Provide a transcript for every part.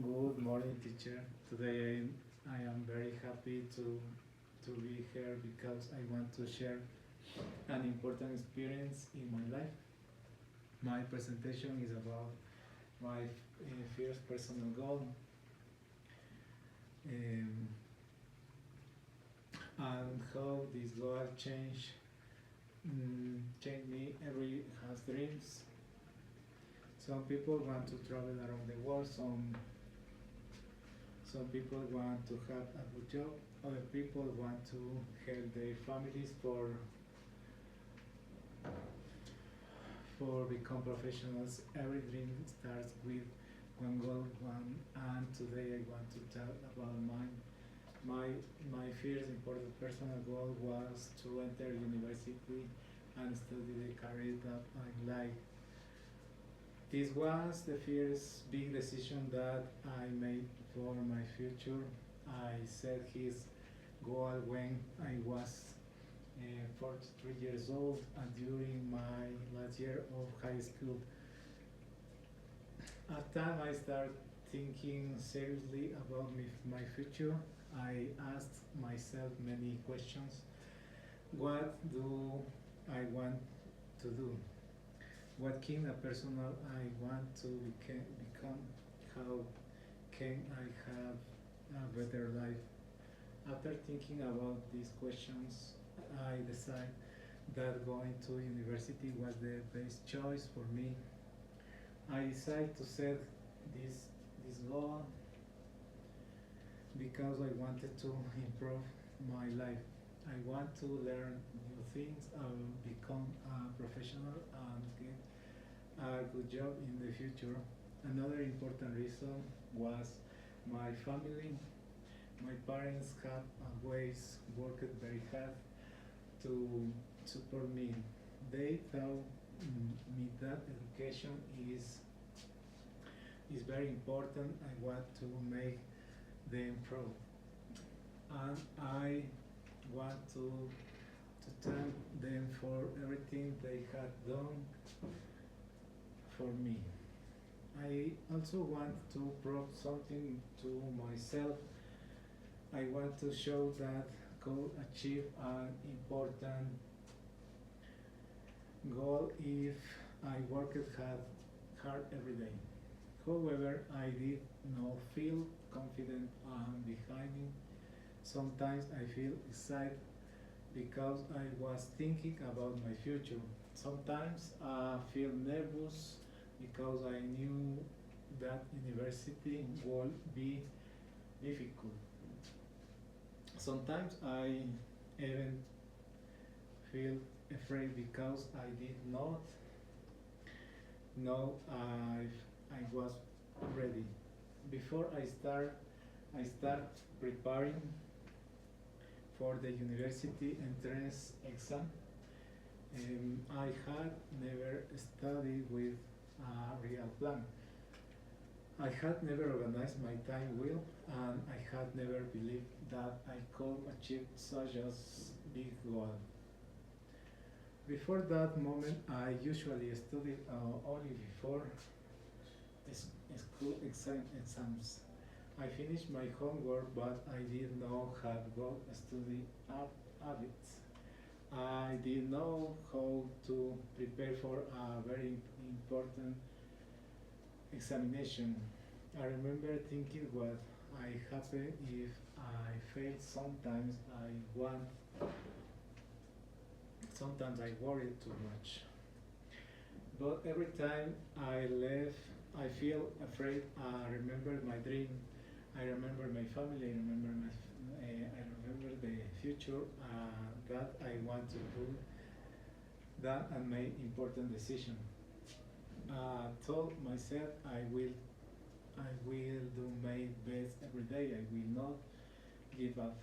Good morning, teacher. Today I am very happy to be here because I want to share an important experience in my life. My presentation is about my first personal goal um, and how this goal changed me. Every has dreams. Some people want to travel around the world. Some people want to have a good job. Other people want to help their families for become professionals. Every dream starts with one goal, one, and today I want to talk about mine. My my first important personal goal was to enter university and study the career that I like. This was the first big decision that I made for my future. I set his goal when I was 43 years old and during my last year of high school. At time I started thinking seriously about my future. I asked myself many questions. What do I want to do? What kind of person I want to become? How can I have a better life? After thinking about these questions, I decided that going to university was the best choice for me. I decided to set this goal because I wanted to improve my life. I want to learn new things and become a professional and get a good job in the future. Another important reason was my family. My parents have always worked very hard to support me. They tell me that education is very important. I want to make them proud, and I want to thank them for everything they had done for me. I also want to prove something to myself. I want to show that could achieve an important goal if I worked hard every day. However, I did not feel confident and behind me. Sometimes I feel excited because I was thinking about my future. Sometimes I feel nervous because I knew that university would be difficult. Sometimes I even feel afraid because I did not know if I was ready. Before I start preparing for the university entrance exam. I had never studied with a real plan. I had never organized my time well, and I had never believed that I could achieve such a big goal. Before that moment, I usually studied only before school exams. I finished my homework, but I did not have good study habits. I did know how to prepare for a very important examination. I remember thinking what I happen if I failed. Sometimes I worried too much. But every time I left, I feel afraid. I remember my dream. I remember my family. I remember the future that I want to do. That and make important decision. Told myself I will do my best every day. I will not give up.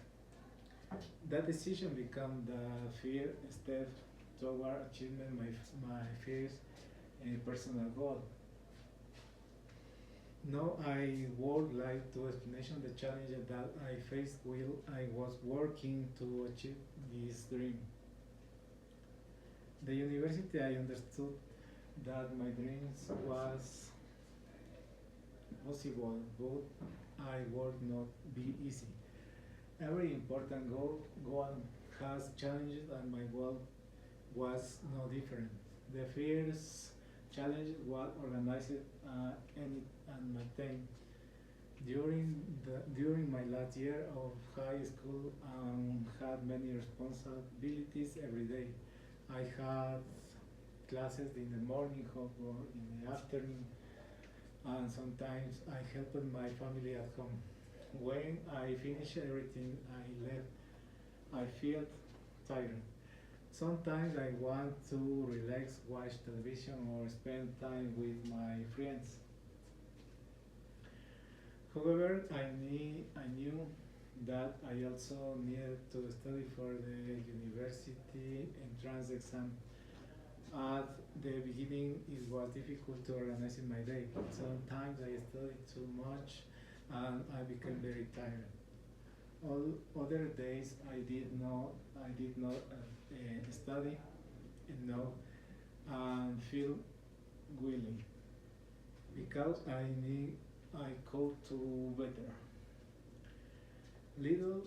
That decision become the fear step toward achievement my first personal goal. Now I would like to explanation the challenge that I faced while I was working to achieve this dream. The university I understood that my dreams was possible, but I would not be easy. Every important goal has challenges, and my goal was no different. The first challenge was organized any and my time. During my last year of high school, had many responsibilities every day. I had classes in the morning or in the afternoon, and sometimes I helped my family at home. When I finished everything I left, I felt tired. Sometimes I want to relax, watch television, or spend time with my friends. However, I knew that I also needed to study for the university entrance exam. At the beginning, it was difficult to organize in my day. Sometimes I studied too much and I became very tired. All other days I did not study enough and feel willing because I could do better. Little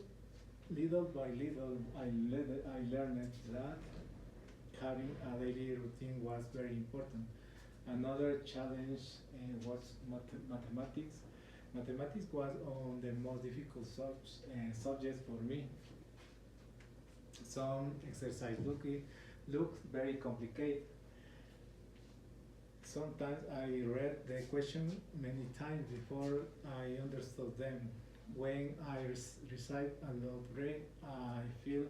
little by little I learned that having a daily routine was very important. Another challenge was mathematics. Mathematics was on the most difficult subjects for me. Some exercise looked very complicated. Sometimes I read the question many times before I understood them. When I recite a low grade, I feel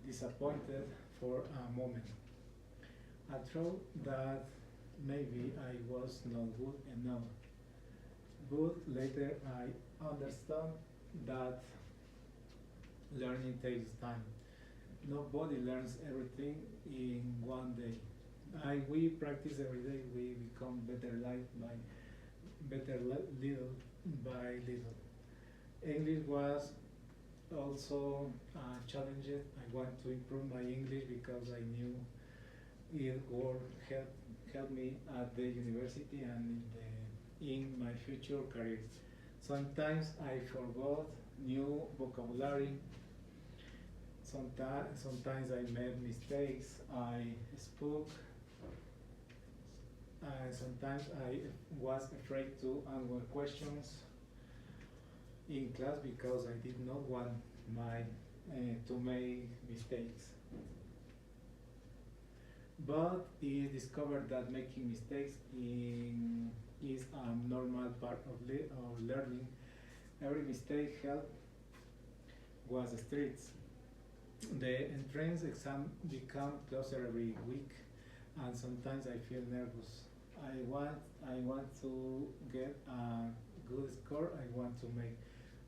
disappointed for a moment. I thought that maybe I was not good enough, but later I understand that learning takes time. Nobody learns everything in one day. We practice every day. We become better life by little by little. English was also challenging. I want to improve my English because I knew it would help me at the university and in my future career. Sometimes I forgot new vocabulary. Sometimes I made mistakes. I spoke. Sometimes I was afraid to answer questions in class because I did not want my to make mistakes. But he discovered that making mistakes is a normal part of learning. Every mistake helped was strict. The entrance exam become closer every week, and sometimes I feel nervous. I want to get a good score. I want to make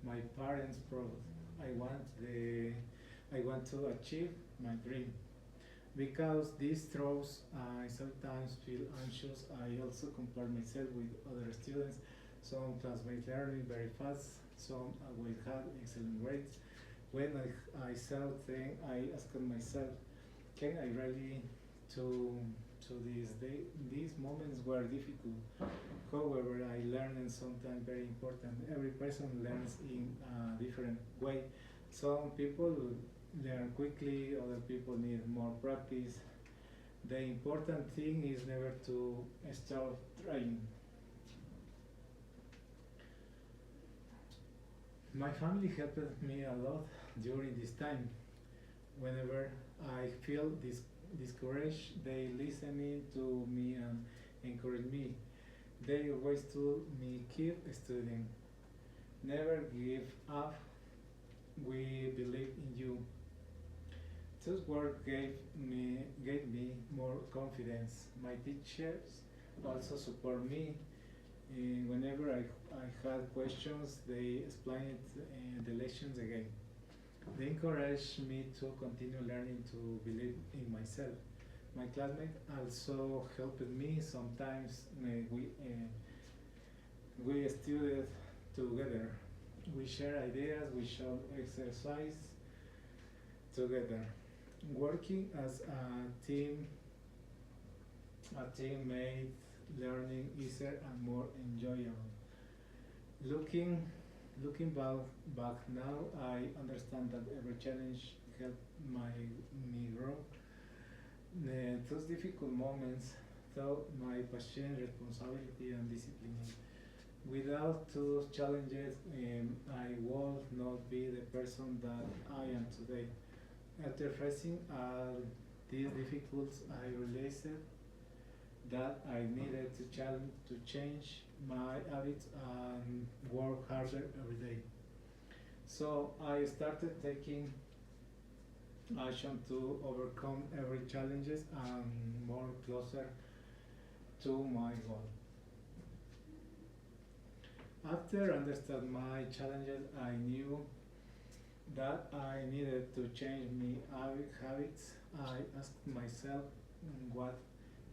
my parents proud. I want the I want to achieve my dream. Because these throws, I sometimes feel anxious. I also compare myself with other students. Some classmates learning very fast. Some will have excellent grades. When I saw things, I asked myself, can I really to to this day? These moments were difficult. However, I learned and sometimes very important. Every person learns in a different way. Some people learn quickly, other people need more practice. The important thing is never to stop trying. My family helped me a lot during this time. Whenever I feel discouraged, they listen to me and encourage me. They always told me keep studying, never give up. We believe in you. This work gave me more confidence. My teachers also support me. Whenever I had questions, they explained the lessons again. They encouraged me to continue learning to believe in myself. My classmates also helped me. Sometimes we studied together. We share ideas. We show exercise together. Working as a team made learning easier and more enjoyable. Looking, looking back now, I understand that every challenge helped me grow. Those difficult moments taught my passion, responsibility, and discipline. Without those challenges, I would not be the person that I am today. After facing all these difficulties, I realized that I needed to change my habits and work harder every day. So I started taking action to overcome every challenges and more closer to my goal. After understanding my challenges, I knew that I needed to change my habits. I asked myself, what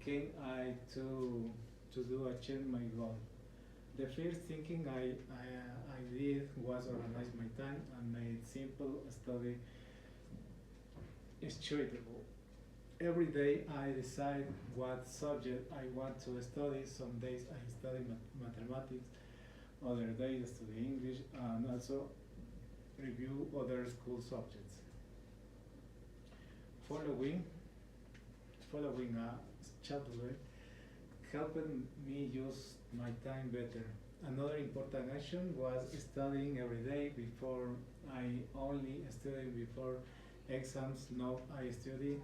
can I to do achieve my goal? The first thinking I did was organize my time and made simple study suitable. Every day I decide what subject I want to study. Some days I study mathematics, other days I study English, and also review other school subjects. Following, following a schedule helped me use my time better. Another important action was studying every day. Before I only studied before exams. Now I study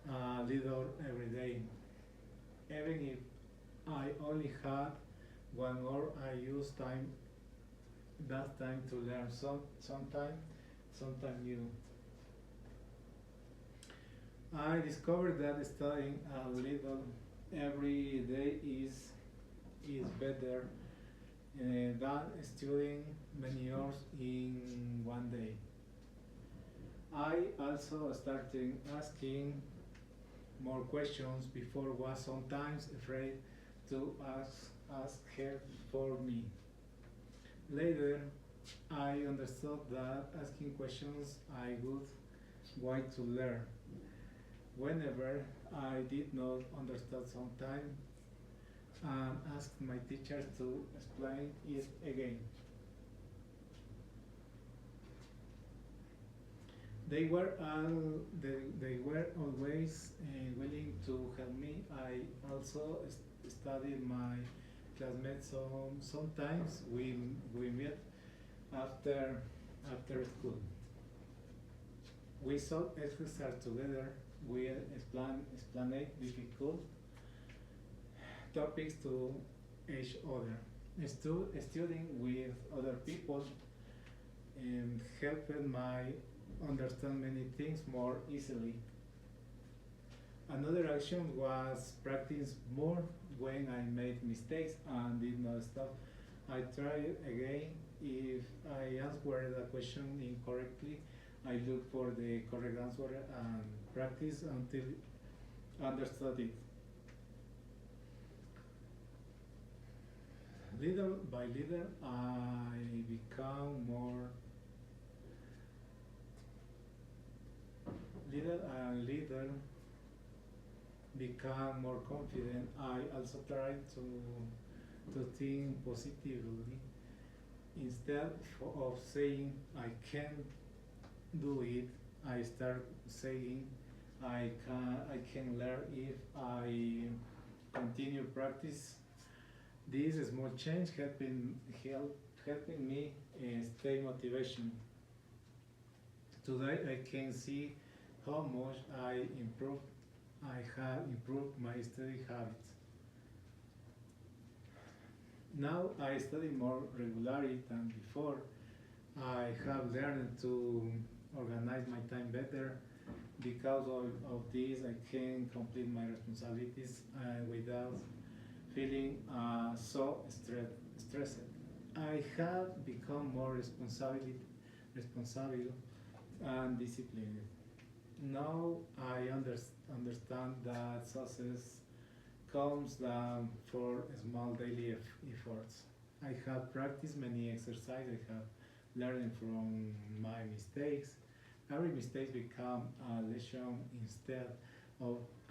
a little every day. Even if I only had 1 hour, I use that time to learn sometime new. I discovered that studying a little every day is better than studying many hours in one day. I also started asking more questions. Before was sometimes afraid to ask help for me. Later, I understood that asking questions I would want to learn. Whenever I did not understand sometime, and asked my teacher to explain it again. They were always willing to help me. I also studied my classmates. Sometimes we met after school. We solved exercise together. We explained difficult topics to each other. Studying with other people helped my understand many things more easily. Another action was practice more. When I made mistakes and did not stop, I tried again. If I answered the question incorrectly, I look for the correct answer and practice until understood it. Little by little, I become more little and little become more confident. I also try to think positively instead of saying I can't do it. I start saying I can learn if I continue practice. This small change helping me stay motivation. Today I can see how much I have improved my study habits. Now I study more regularly than before. I have learned to organize my time better. Because of this, I can complete my responsibilities without feeling so stressed. I have become more responsible and disciplined. Now I understand that success comes down for small daily efforts. I have practiced many exercises. I have learned from my mistakes. Every mistake become a lesson instead of